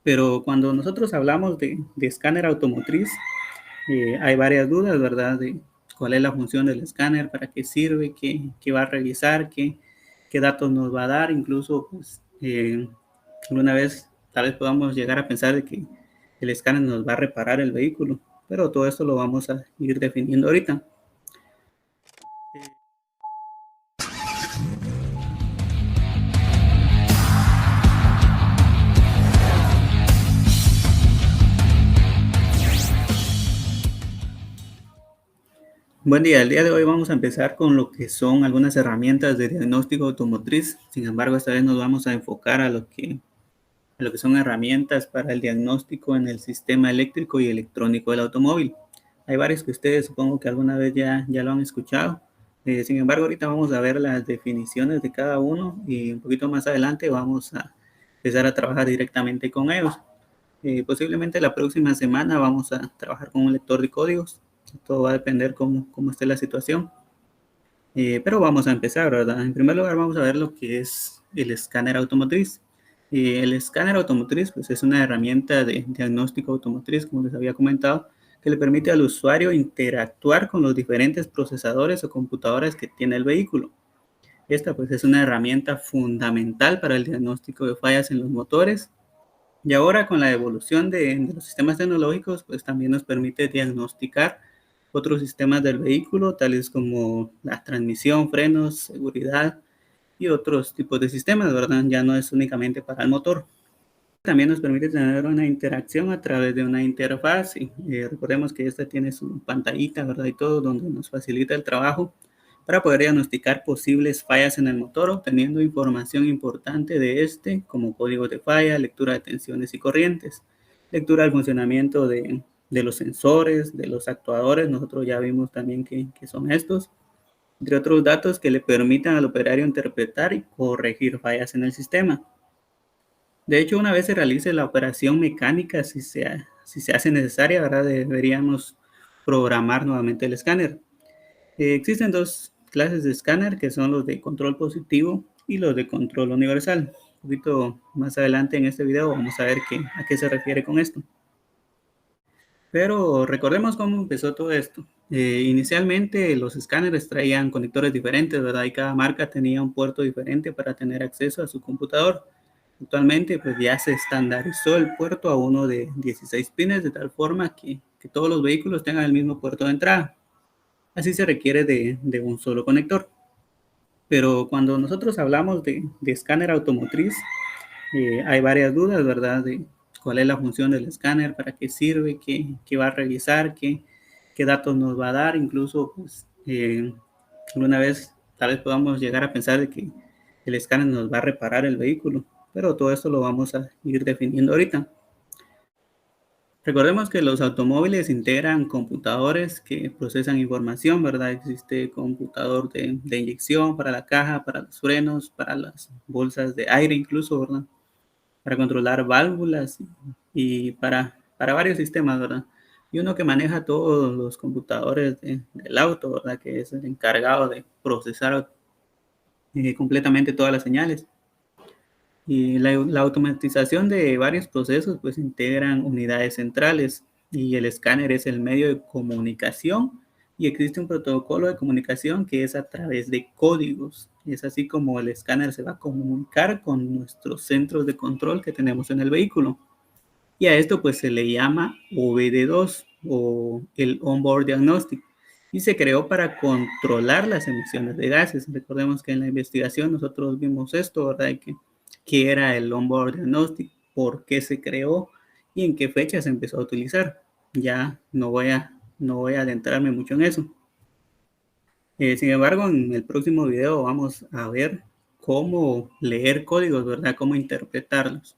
Pero cuando nosotros hablamos de escáner automotriz, hay varias dudas, ¿verdad? De cuál es la función del escáner, para qué sirve, qué va a revisar, qué datos nos va a dar. Incluso, pues, alguna vez tal vez podamos llegar a pensar de que el escáner nos va a reparar el vehículo, pero todo esto lo vamos a ir definiendo ahorita. Buen día, el día de hoy vamos a empezar con lo que son algunas herramientas de diagnóstico automotriz. Sin embargo, esta vez nos vamos a enfocar a lo que son herramientas para el diagnóstico en el sistema eléctrico y electrónico del automóvil. Hay varios que ustedes supongo que alguna vez ya lo han escuchado. Sin embargo, ahorita vamos a ver las definiciones de cada uno y un poquito más adelante vamos a empezar a trabajar directamente con ellos. Posiblemente la próxima semana vamos a trabajar con un lector de códigos. Todo va a depender cómo esté la situación. Pero vamos a empezar, ¿verdad? En primer lugar vamos a ver lo que es el escáner automotriz. El escáner automotriz pues, es una herramienta de diagnóstico automotriz, como les había comentado, que le permite al usuario interactuar con los diferentes procesadores o computadoras que tiene el vehículo. Esta pues, es una herramienta fundamental para el diagnóstico de fallas en los motores. Y ahora con la evolución de los sistemas tecnológicos, pues también nos permite diagnosticar otros sistemas del vehículo, tales como la transmisión, frenos, seguridad y otros tipos de sistemas, ¿verdad? Ya no es únicamente para el motor. También nos permite tener una interacción a través de una interfaz. Y, recordemos que esta tiene su pantallita, ¿verdad? Y todo, donde nos facilita el trabajo para poder diagnosticar posibles fallas en el motor, obteniendo información importante de este, como códigos de falla, lectura de tensiones y corrientes, lectura del funcionamiento de los sensores, de los actuadores. Nosotros ya vimos también que son estos, entre otros datos que le permitan al operario interpretar y corregir fallas en el sistema. De hecho, una vez se realice la operación mecánica, si se hace necesaria, ¿verdad? Deberíamos programar nuevamente el escáner. Existen dos clases de escáner, que son los de control positivo y los de control universal. Un poquito más adelante en este video vamos a ver a qué se refiere con esto. Pero recordemos cómo empezó todo esto. Inicialmente los escáneres traían conectores diferentes, ¿verdad? Y cada marca tenía un puerto diferente para tener acceso a su computador. Actualmente pues ya se estandarizó el puerto a uno de 16 pines, de tal forma que todos los vehículos tengan el mismo puerto de entrada. Así se requiere de un solo conector. Pero cuando nosotros hablamos de escáner automotriz, hay varias dudas, ¿verdad? De cuál es la función del escáner, para qué sirve, qué va a revisar, qué datos nos va a dar. Incluso, pues, alguna vez tal vez podamos llegar a pensar de que el escáner nos va a reparar el vehículo, pero todo esto lo vamos a ir definiendo ahorita. Recordemos que los automóviles integran computadores que procesan información, ¿verdad? Existe computador de inyección para la caja, para los frenos, para las bolsas de aire incluso, ¿verdad? Para controlar válvulas y para varios sistemas, ¿verdad? Y uno que maneja todos los computadores del auto, ¿verdad? Que es el encargado de procesar completamente todas las señales. Y la automatización de varios procesos pues integran unidades centrales, y el escáner es el medio de comunicación, y existe un protocolo de comunicación que es a través de códigos. Es así como el escáner se va a comunicar con nuestros centros de control que tenemos en el vehículo. Y a esto pues se le llama OBD2 o el Onboard Diagnostic. Y se creó para controlar las emisiones de gases. Recordemos que en la investigación nosotros vimos esto, ¿verdad? ¿Qué era el Onboard Diagnostic? ¿Por qué se creó? ¿Y en qué fecha se empezó a utilizar? Ya no voy a adentrarme mucho en eso. Sin embargo, en el próximo video vamos a ver cómo leer códigos, ¿verdad? Cómo interpretarlos.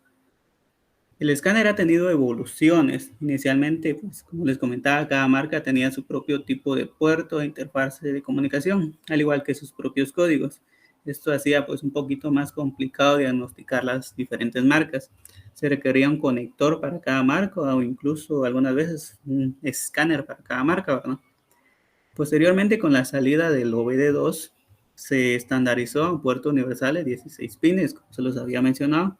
El escáner ha tenido evoluciones. Inicialmente, pues, como les comentaba, cada marca tenía su propio tipo de puerto de interfaz de comunicación, al igual que sus propios códigos. Esto hacía pues un poquito más complicado diagnosticar las diferentes marcas. Se requería un conector para cada marca, o incluso algunas veces un escáner para cada marca, ¿verdad? Posteriormente, con la salida del OBD2, se estandarizó un puerto universal de 16 pines, como se los había mencionado,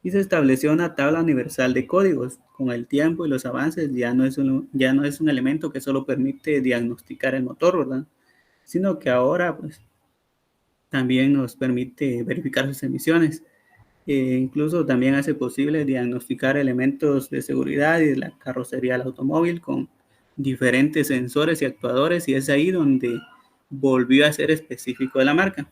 y se estableció una tabla universal de códigos. Con el tiempo y los avances ya no es un elemento que solo permite diagnosticar el motor, ¿verdad? Sino que ahora pues, también nos permite verificar sus emisiones. Incluso también hace posible diagnosticar elementos de seguridad y de la carrocería del automóvil con diferentes sensores y actuadores, y es ahí donde volvió a ser específico de la marca.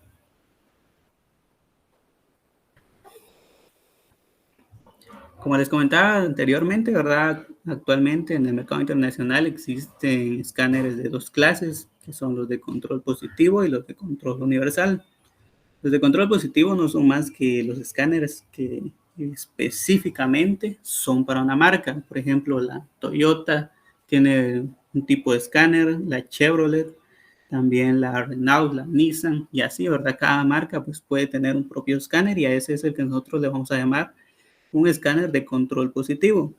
Como les comentaba anteriormente, ¿verdad? Actualmente en el mercado internacional existen escáneres de dos clases, que son los de control positivo y los de control universal. Los de control positivo no son más que los escáneres que específicamente son para una marca. Por ejemplo, la Toyota tiene un tipo de escáner, la Chevrolet, también la Renault, la Nissan, y así, ¿verdad? Cada marca pues, puede tener un propio escáner y a ese es el que nosotros le vamos a llamar un escáner de control positivo.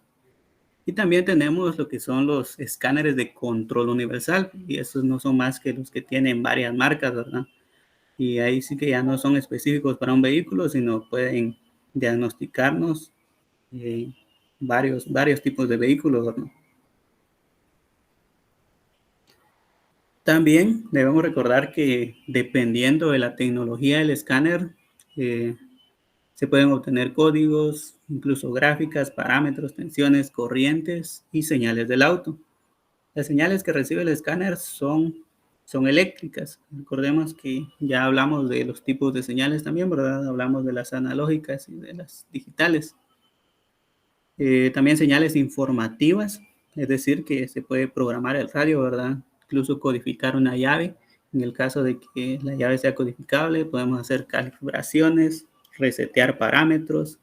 Y también tenemos lo que son los escáneres de control universal, y esos no son más que los que tienen varias marcas, ¿verdad? Y ahí sí que ya no son específicos para un vehículo, sino pueden diagnosticarnos varios tipos de vehículos, ¿verdad? También debemos recordar que dependiendo de la tecnología del escáner, eh, se pueden obtener códigos, incluso gráficas, parámetros, tensiones, corrientes y señales del auto. Las señales que recibe el escáner son eléctricas. Recordemos que ya hablamos de los tipos de señales también, ¿verdad? Hablamos de las analógicas y de las digitales. También señales informativas, es decir, que se puede programar el radio, ¿verdad? Incluso codificar una llave. En el caso de que la llave sea codificable, podemos hacer calibraciones, resetear parámetros,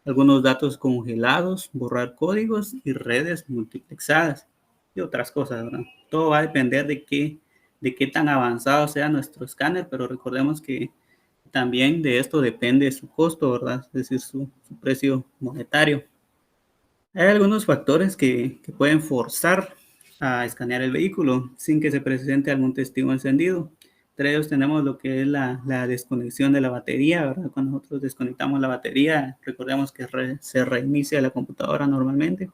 algunos datos congelados, borrar códigos y redes multiplexadas y otras cosas, ¿verdad? Todo va a depender de qué tan avanzado sea nuestro escáner, pero recordemos que también de esto depende su costo, ¿verdad? Es decir, su precio monetario. Hay algunos factores que pueden forzar a escanear el vehículo sin que se presente algún testigo encendido. Entre ellos tenemos lo que es la desconexión de la batería, ¿verdad? Cuando nosotros desconectamos la batería, recordemos que se reinicia la computadora normalmente.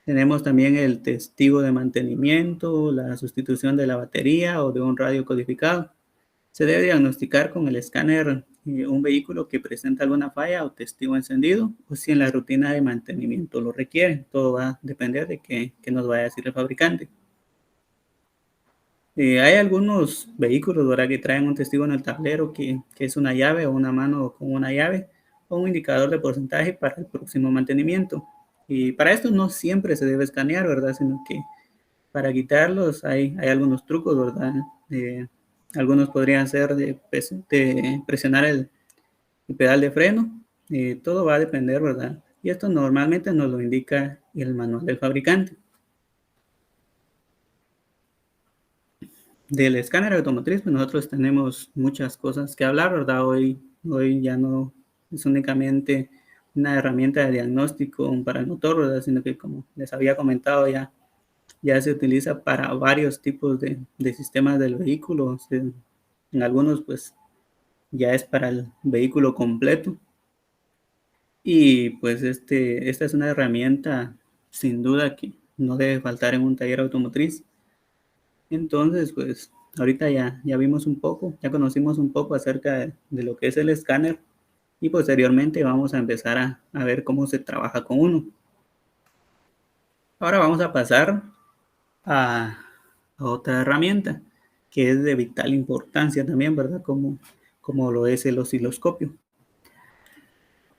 Tenemos también el testigo de mantenimiento, la sustitución de la batería o de un radio codificado. Se debe diagnosticar con el escáner un vehículo que presenta alguna falla o testigo encendido, o si en la rutina de mantenimiento lo requiere. Todo va a depender de qué nos vaya a decir el fabricante. Hay algunos vehículos, ¿verdad?, que traen un testigo en el tablero que es una llave o una mano con una llave o un indicador de porcentaje para el próximo mantenimiento. Y para esto no siempre se debe escanear, ¿verdad? Sino que para quitarlos hay algunos trucos, ¿verdad? Algunos podrían ser de presionar el pedal de freno. Todo va a depender, ¿verdad? Y esto normalmente nos lo indica el manual del fabricante. Del escáner automotriz, pues nosotros tenemos muchas cosas que hablar, ¿verdad? Hoy ya no es únicamente una herramienta de diagnóstico para el motor, ¿verdad? Sino que como les había comentado ya se utiliza para varios tipos de sistemas del vehículo. En algunos pues ya es para el vehículo completo. Y pues esta es una herramienta sin duda que no debe faltar en un taller automotriz. Entonces, pues ahorita ya vimos un poco, ya conocimos un poco acerca de lo que es el escáner y posteriormente vamos a empezar a ver cómo se trabaja con uno. Ahora vamos a pasar a, a otra herramienta que es de vital importancia también, ¿verdad? Como lo es el osciloscopio.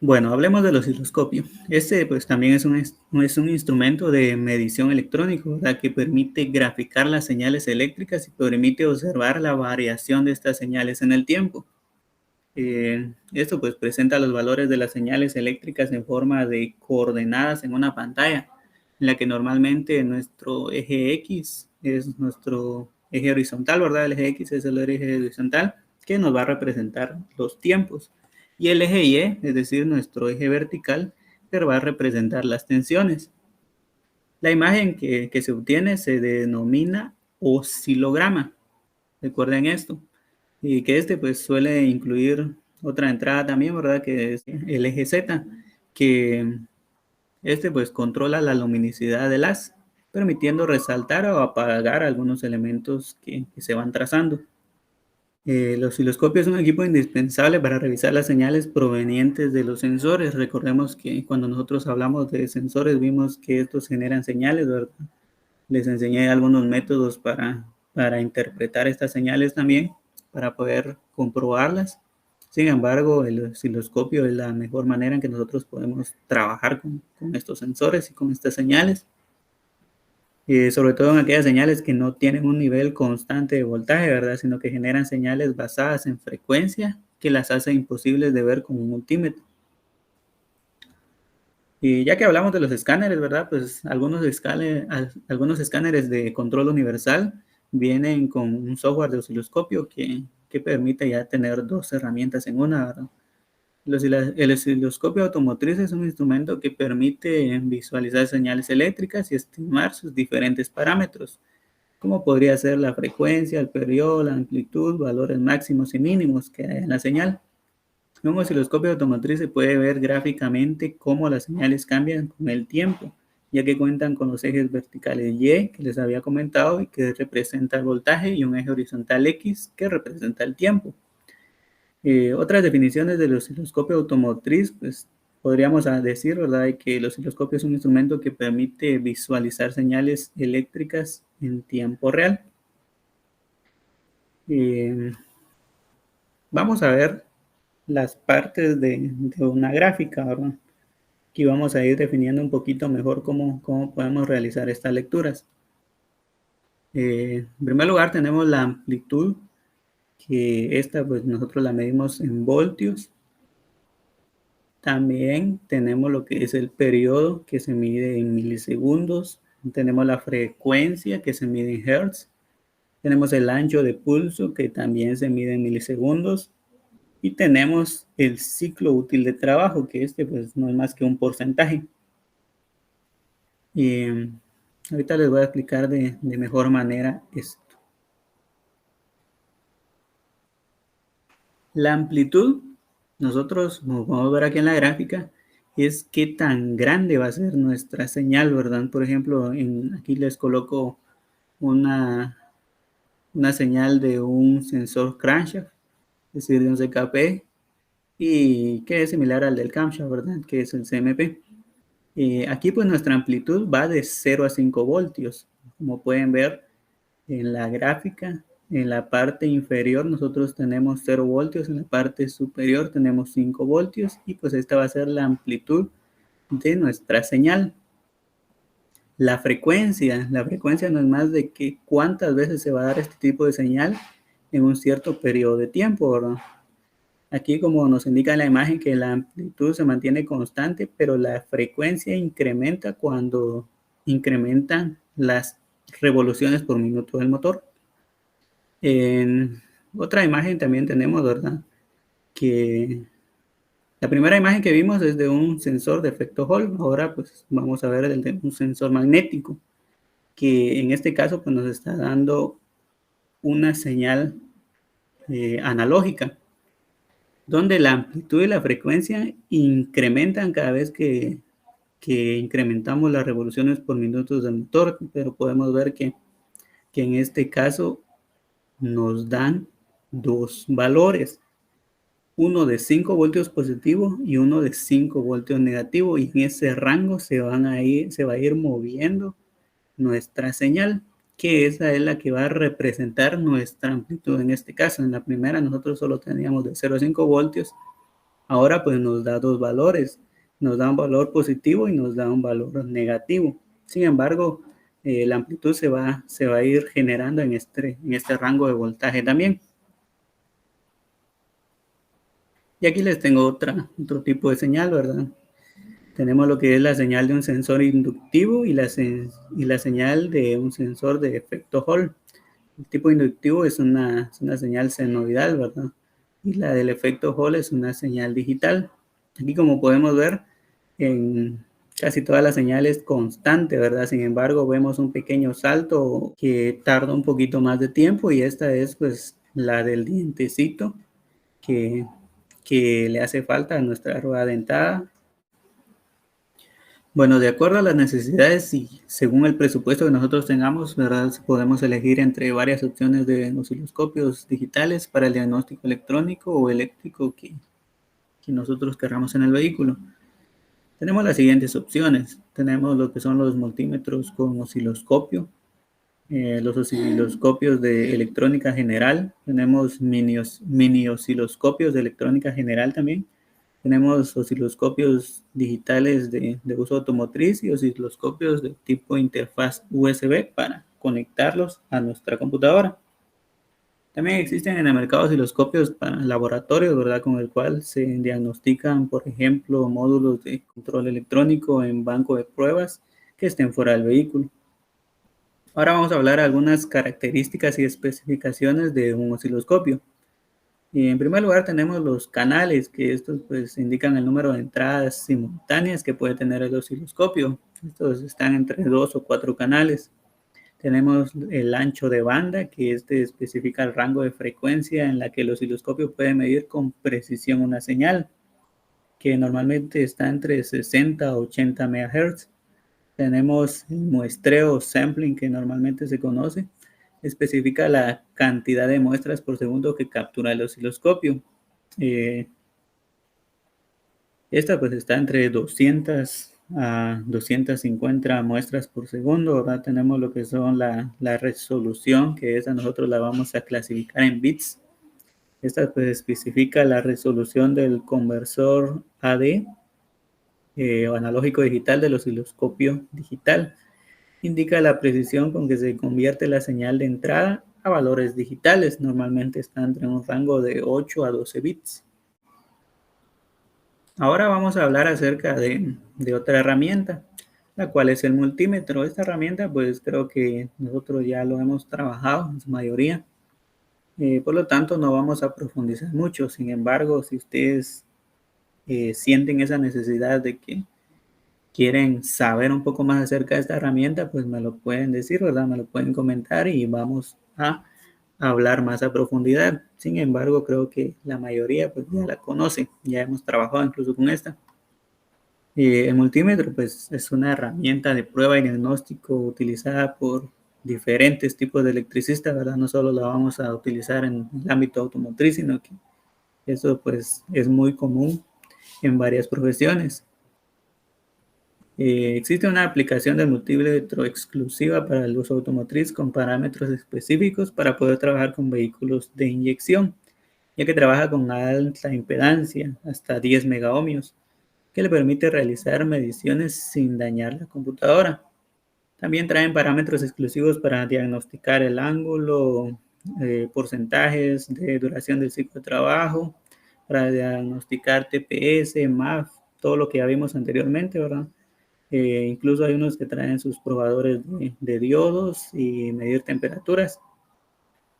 Bueno, hablemos del osciloscopio. Este pues también es un instrumento de medición electrónico, ¿verdad?, que permite graficar las señales eléctricas y permite observar la variación de estas señales en el tiempo. Esto pues presenta los valores de las señales eléctricas en forma de coordenadas en una pantalla, en la que normalmente nuestro eje X es nuestro eje horizontal, ¿verdad? El eje X es el eje horizontal que nos va a representar los tiempos. Y el eje Y, es decir, nuestro eje vertical, que va a representar las tensiones. La imagen que se obtiene se denomina oscilograma. Recuerden esto. Y que pues suele incluir otra entrada también, ¿verdad? Que es el eje Z, que pues controla la luminosidad del haz, permitiendo resaltar o apagar algunos elementos que se van trazando. El osciloscopio es un equipo indispensable para revisar las señales provenientes de los sensores. Recordemos que cuando nosotros hablamos de sensores vimos que estos generan señales, ¿verdad? Les enseñé algunos métodos para interpretar estas señales también, para poder comprobarlas. Sin embargo, el osciloscopio es la mejor manera en que nosotros podemos trabajar con estos sensores y con estas señales. Sobre todo en aquellas señales que no tienen un nivel constante de voltaje, ¿verdad? Sino que generan señales basadas en frecuencia que las hace imposibles de ver con un multímetro. Y ya que hablamos de los escáneres, ¿verdad? Pues algunos escáneres de control universal vienen con un software de osciloscopio que permite ya tener dos herramientas en una, ¿verdad? El osciloscopio automotriz es un instrumento que permite visualizar señales eléctricas y estimar sus diferentes parámetros, como podría ser la frecuencia, el periodo, la amplitud, valores máximos y mínimos que hay en la señal. En un osciloscopio automotriz se puede ver gráficamente cómo las señales cambian con el tiempo, ya que cuentan con los ejes verticales Y, que les había comentado, y que representa el voltaje, y un eje horizontal X, que representa el tiempo. Otras definiciones del osciloscopio automotriz, pues podríamos decir, ¿verdad?, que el osciloscopio es un instrumento que permite visualizar señales eléctricas en tiempo real. Vamos a ver las partes de una gráfica, ¿verdad? Aquí vamos a ir definiendo un poquito mejor cómo podemos realizar estas lecturas. En primer lugar tenemos la amplitud, que esta pues nosotros la medimos en voltios. También tenemos lo que es el periodo, que se mide en milisegundos. Tenemos la frecuencia, que se mide en hertz. Tenemos el ancho de pulso, que también se mide en milisegundos. Y tenemos el ciclo útil de trabajo, que pues no es más que un porcentaje. Y ahorita les voy a explicar de mejor manera esto. La amplitud, nosotros, como podemos ver aquí en la gráfica, es qué tan grande va a ser nuestra señal, ¿verdad? Por ejemplo, aquí les coloco una señal de un sensor crankshaft, es decir, de un CKP, y que es similar al del camshaft, ¿verdad? Que es el CMP. Aquí pues nuestra amplitud va de 0 a 5 voltios. Como pueden ver en la gráfica, en la parte inferior nosotros tenemos 0 voltios, en la parte superior tenemos 5 voltios y pues esta va a ser la amplitud de nuestra señal. La frecuencia no es más de que cuántas veces se va a dar este tipo de señal en un cierto periodo de tiempo, ¿verdad? Aquí, como nos indica en la imagen, que la amplitud se mantiene constante, pero la frecuencia incrementa cuando incrementan las revoluciones por minuto del motor. En otra imagen también tenemos, ¿verdad?, que la primera imagen que vimos es de un sensor de efecto Hall. Ahora pues vamos a ver el de un sensor magnético, que en este caso pues nos está dando una señal analógica, donde la amplitud y la frecuencia incrementan cada vez que incrementamos las revoluciones por minutos del motor, pero podemos ver que en este caso nos dan dos valores, uno de 5 voltios positivo y uno de 5 voltios negativo, y en ese rango se va a ir moviendo nuestra señal, que esa es la que va a representar nuestra amplitud en este caso. En la primera nosotros solo teníamos de 0 a 5 voltios, ahora pues nos da dos valores, nos da un valor positivo y nos da un valor negativo. Sin embargo, la amplitud se va a ir generando en este rango de voltaje también. Y aquí les tengo otro tipo de señal, ¿verdad? Tenemos lo que es la señal de un sensor inductivo y la señal de un sensor de efecto Hall. El tipo inductivo es una señal senoidal, ¿verdad? Y la del efecto Hall es una señal digital. Aquí, como podemos ver, en casi todas las señales constante, ¿verdad? Sin embargo, vemos un pequeño salto que tarda un poquito más de tiempo, y esta es pues la del dientecito, que que le hace falta a nuestra rueda dentada. Bueno, de acuerdo a las necesidades y según el presupuesto que nosotros tengamos, ¿verdad? Podemos elegir entre varias opciones de osciloscopios digitales para el diagnóstico electrónico o eléctrico que nosotros querramos en el vehículo. Tenemos las siguientes opciones. Tenemos lo que son los multímetros con osciloscopio, los osciloscopios de electrónica general. Tenemos mini osciloscopios de electrónica general también. Tenemos osciloscopios digitales de uso automotriz y osciloscopios de tipo interfaz USB para conectarlos a nuestra computadora. También existen en el mercado osciloscopios para laboratorios, ¿verdad? Con el cual se diagnostican, por ejemplo, módulos de control electrónico en banco de pruebas que estén fuera del vehículo. Ahora vamos a hablar de algunas características y especificaciones de un osciloscopio. Y en primer lugar tenemos los canales, que estos pues indican el número de entradas simultáneas que puede tener el osciloscopio. Estos están entre 2 o 4 canales. Tenemos el ancho de banda, que este especifica el rango de frecuencia en la que el osciloscopio puede medir con precisión una señal, que normalmente está entre 60 a 80 MHz. Tenemos el muestreo o sampling, que normalmente se conoce, especifica la cantidad de muestras por segundo que captura el osciloscopio. Esta pues está entre 200 a 250 muestras por segundo. Ahora tenemos lo que son la resolución, que esa nosotros la vamos a clasificar en bits. Esta pues especifica la resolución del conversor AD o analógico digital del osciloscopio digital. Indica la precisión con que se convierte la señal de entrada a valores digitales. Normalmente está entre un rango de 8 a 12 bits. Ahora vamos a hablar acerca de otra herramienta, la cual es el multímetro. Esta herramienta pues creo que nosotros ya lo hemos trabajado en su mayoría. Por lo tanto no vamos a profundizar mucho. Sin embargo, si ustedes sienten esa necesidad de que quieren saber un poco más acerca de esta herramienta, pues me lo pueden decir, ¿verdad? Me lo pueden comentar y vamos a hablar más a profundidad. Sin embargo, creo que la mayoría pues ya la conoce, ya hemos trabajado incluso con esta. El multímetro pues es una herramienta de prueba y diagnóstico utilizada por diferentes tipos de electricistas, ¿verdad? No solo la vamos a utilizar en el ámbito automotriz, sino que eso pues es muy común en varias profesiones. Existe una aplicación de multímetro exclusiva para el uso automotriz con parámetros específicos para poder trabajar con vehículos de inyección, ya que trabaja con alta impedancia, hasta 10 megaohmios, que le permite realizar mediciones sin dañar la computadora. También traen parámetros exclusivos para diagnosticar el ángulo, porcentajes de duración del ciclo de trabajo, para diagnosticar TPS, MAF, todo lo que ya vimos anteriormente, ¿verdad? Incluso hay unos que traen sus probadores de diodos y medir temperaturas.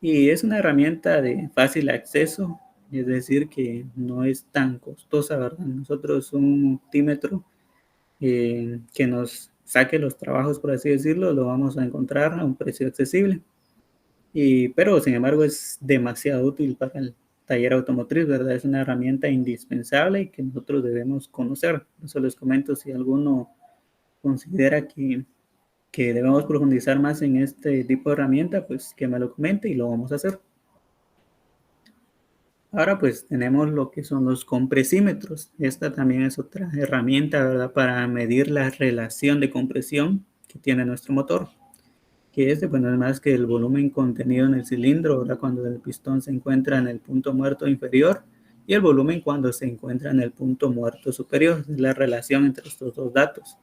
Y es una herramienta de fácil acceso, es decir, que no es tan costosa, ¿verdad? Nosotros un multímetro que nos saque los trabajos, por así decirlo, lo vamos a encontrar a un precio accesible. Pero, sin embargo, es demasiado útil para el taller automotriz, ¿verdad? Es una herramienta indispensable y que nosotros debemos conocer. Por eso les comento si alguno considera que debemos profundizar más en este tipo de herramienta, pues que me lo comente y lo vamos a hacer. Ahora pues tenemos lo que son los compresímetros. Esta también es otra herramienta, ¿verdad? Para medir la relación de compresión que tiene nuestro motor. Que este pues no es más que el volumen contenido en el cilindro, ¿verdad? Cuando el pistón se encuentra en el punto muerto inferior y el volumen cuando se encuentra en el punto muerto superior. Es la relación entre estos dos datos.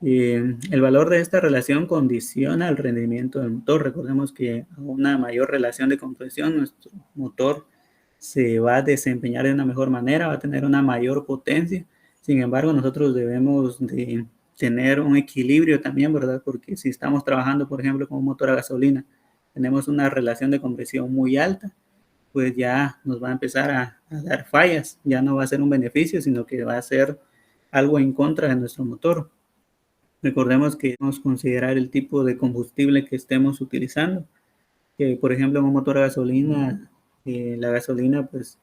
El valor de esta relación condiciona el rendimiento del motor. Recordemos que a una mayor relación de compresión, nuestro motor se va a desempeñar de una mejor manera, va a tener una mayor potencia. Sin embargo, nosotros debemos de tener un equilibrio también, ¿verdad? Porque si estamos trabajando, por ejemplo, con un motor a gasolina, tenemos una relación de compresión muy alta, pues ya nos va a empezar a dar fallas. Ya no va a ser un beneficio, sino que va a ser algo en contra de nuestro motor. Recordemos que debemos considerar el tipo de combustible que estemos utilizando. Que, por ejemplo, en un motor a gasolina, la gasolina, pues,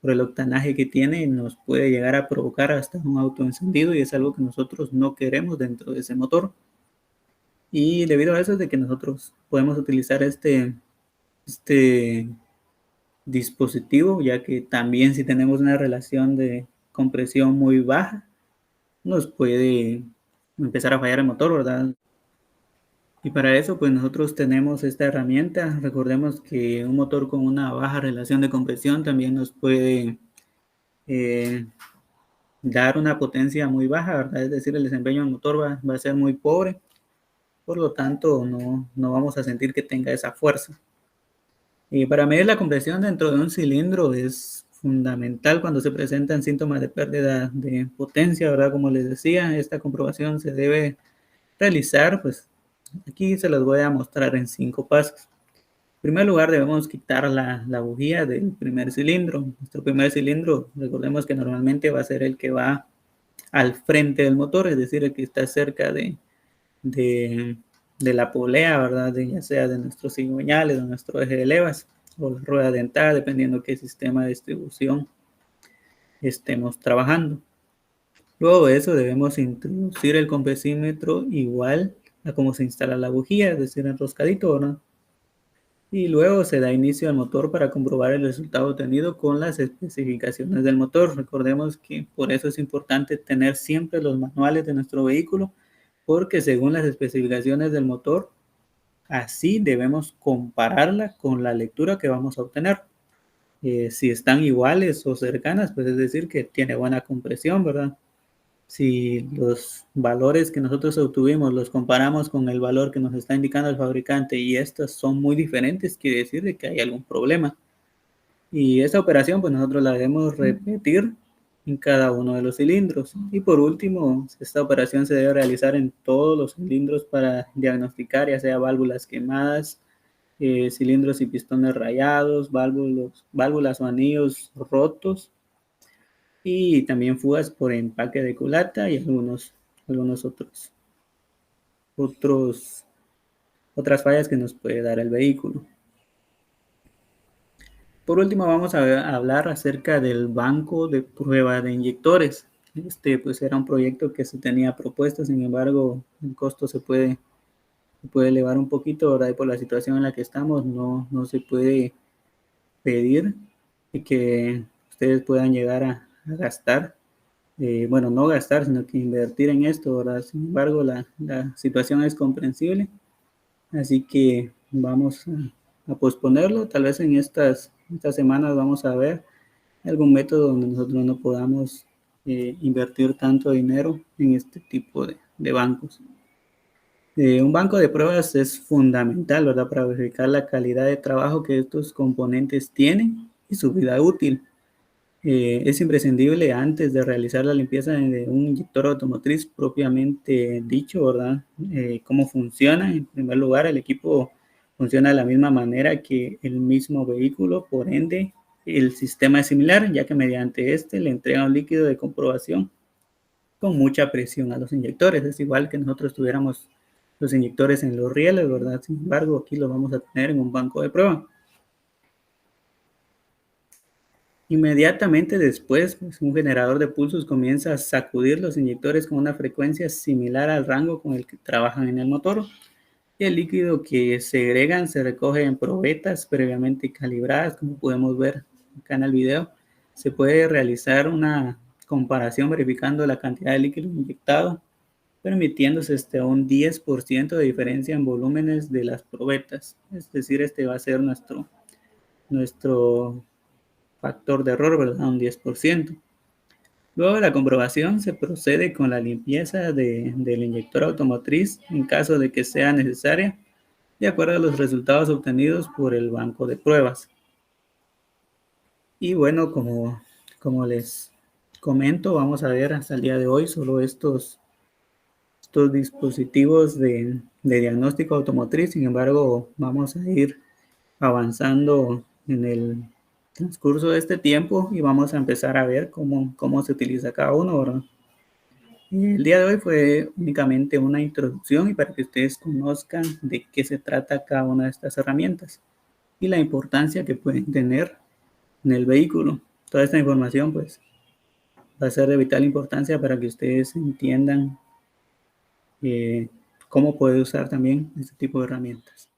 por el octanaje que tiene, nos puede llegar a provocar hasta un autoencendido y es algo que nosotros no queremos dentro de ese motor. Y debido a eso es de que nosotros podemos utilizar este dispositivo, ya que también si tenemos una relación de compresión muy baja, nos puede empezar a fallar el motor, ¿verdad? Y para eso, pues nosotros tenemos esta herramienta. Recordemos que un motor con una baja relación de compresión también nos puede eh, dar una potencia muy baja, ¿verdad? Es decir, el desempeño del motor va a ser muy pobre, por lo tanto no vamos a sentir que tenga esa fuerza. Y para medir la compresión dentro de un cilindro es fundamental cuando se presentan síntomas de pérdida de potencia, ¿verdad? Como les decía, esta comprobación se debe realizar, pues aquí se los voy a mostrar en 5 pasos. En primer lugar, debemos quitar la bujía del primer cilindro. Nuestro primer cilindro, recordemos que normalmente va a ser el que va al frente del motor, es decir, el que está cerca de, de la polea, ¿verdad? Ya sea de nuestros cigüeñales o nuestro eje de levas o la rueda dentada, dependiendo qué sistema de distribución estemos trabajando. Luego de eso debemos introducir el compensímetro igual a cómo se instala la bujía, es decir, enroscadito, ¿verdad? Y luego se da inicio al motor para comprobar el resultado obtenido con las especificaciones del motor. Recordemos que por eso es importante tener siempre los manuales de nuestro vehículo, porque según las especificaciones del motor, así debemos compararla con la lectura que vamos a obtener. Si están iguales o cercanas, pues es decir que tiene buena compresión, ¿verdad? Si los valores que nosotros obtuvimos los comparamos con el valor que nos está indicando el fabricante y estos son muy diferentes, quiere decir de que hay algún problema. Y esa operación, pues nosotros la debemos repetir en cada uno de los cilindros. Y por último, esta operación se debe realizar en todos los cilindros para diagnosticar ya sea válvulas quemadas, cilindros y pistones rayados, válvulas o anillos rotos y también fugas por empaque de culata y algunos otras fallas que nos puede dar el vehículo. Por último, vamos a hablar acerca del banco de prueba de inyectores. Pues era un proyecto que se tenía propuesto, sin embargo, el costo se puede elevar un poquito, ¿verdad? Y por la situación en la que estamos, no se puede pedir que ustedes puedan llegar a gastar. Bueno, no gastar, sino que invertir en esto, ¿verdad? Sin embargo, la situación es comprensible, así que vamos a posponerlo. Tal vez en estas semanas vamos a ver algún método donde nosotros no podamos invertir tanto dinero en este tipo de bancos. Un banco de pruebas es fundamental, ¿verdad? Para verificar la calidad de trabajo que estos componentes tienen y su vida útil. Es imprescindible antes de realizar la limpieza de un inyector automotriz propiamente dicho, ¿verdad? ¿Cómo funciona? En primer lugar, el equipo funciona de la misma manera que el mismo vehículo, por ende, el sistema es similar, ya que mediante este le entrega un líquido de comprobación con mucha presión a los inyectores. Es igual que nosotros tuviéramos los inyectores en los rieles, ¿verdad? Sin embargo, aquí lo vamos a tener en un banco de prueba. Inmediatamente después, pues, un generador de pulsos comienza a sacudir los inyectores con una frecuencia similar al rango con el que trabajan en el motor. Y el líquido que segregan se recoge en probetas previamente calibradas, como podemos ver acá en el video. Se puede realizar una comparación verificando la cantidad de líquido inyectado, permitiéndose un 10% de diferencia en volúmenes de las probetas. Es decir, este va a ser nuestro factor de error, ¿verdad? Un 10%. Luego de la comprobación se procede con la limpieza del inyector automotriz en caso de que sea necesaria, de acuerdo a los resultados obtenidos por el banco de pruebas. Y bueno, como les comento, vamos a ver hasta el día de hoy solo estos dispositivos de diagnóstico automotriz. Sin embargo, vamos a ir avanzando en el transcurso de este tiempo y vamos a empezar a ver cómo se utiliza cada uno, ¿verdad? El día de hoy fue únicamente una introducción y para que ustedes conozcan de qué se trata cada una de estas herramientas y la importancia que pueden tener en el vehículo. Toda esta información pues va a ser de vital importancia para que ustedes entiendan cómo puede usar también este tipo de herramientas.